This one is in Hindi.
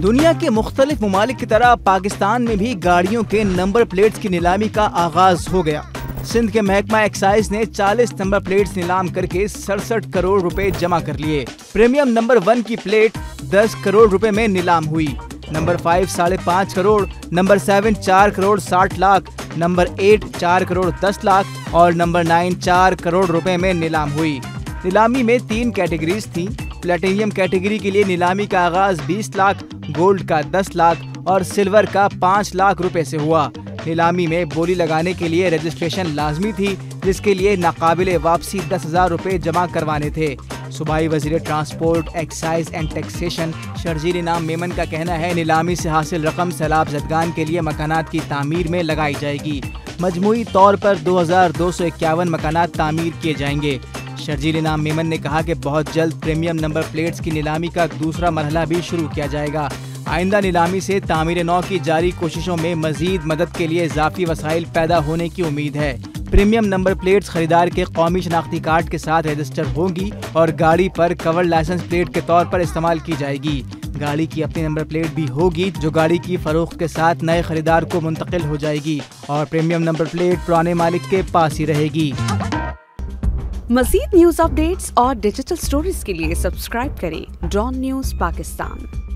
दुनिया के मुख्तलिफ ममालिक की तरह पाकिस्तान में भी गाड़ियों के नंबर प्लेट्स की नीलामी का आगाज हो गया। सिंध के महकमा एक्साइज ने 40 नंबर प्लेट्स नीलाम करके 67 करोड़ रुपए जमा कर लिए। प्रीमियम नंबर 1 की प्लेट 10 करोड़ रुपए में नीलाम हुई। Number 5 5.5 crore, number 7 4 crore 60 lakh, number 8 4 crore 10 lakh और नंबर 9 4 करोड़ रुपए में नीलाम हुई। नीलामी में 3 कैटेगरीज थी। प्लेटिनियम कैटेगरी के लिए नीलामी का आगाज 20 लाख, गोल्ड का 10 लाख और सिल्वर का 5 लाख रुपए से हुआ। नीलामी में बोली लगाने के लिए रजिस्ट्रेशन लाजमी थी, जिसके लिए नाकाबिले वापसी 10,000 रुपए जमा करवाने थे। सूबाई वजीर transport, excise and taxation Sharjeel इनाम मेमन का कहना है, नीलामी से हासिल रकम सैलाब ज़दगान के लिए मकानात की तामीर में लगाई जाएगी। मजमूई तौर पर 2,251 मकानात तामीर किए जाएंगे। शर्जील इनाम मेमन ने कहा कि बहुत जल्द प्रीमियम नंबर प्लेट्स की नीलामी का दूसरा मरहला भी शुरू किया जाएगा। आइंदा नीलामी से तामीर नौ की जारी कोशिशों में मजीद मदद के लिए इजाफी वसाइल पैदा होने की उम्मीद है। प्रीमियम नंबर प्लेट्स खरीदार के कौमी शनाख्ती कार्ड के साथ रजिस्टर होंगी और गाड़ी पर कवर लाइसेंस प्लेट के तौर पर इस्तेमाल की जाएगी। गाड़ी की अपनी नंबर प्लेट भी होगी, जो गाड़ी की फरोख्त के साथ नए खरीदार को मुंतकिल हो जाएगी और प्रीमियम नंबर प्लेट पुराने मालिक के पास ही रहेगी। मज़ीद न्यूज़ अपडेट्स और डिजिटल स्टोरीज के लिए सब्सक्राइब करें डॉन न्यूज़ पाकिस्तान।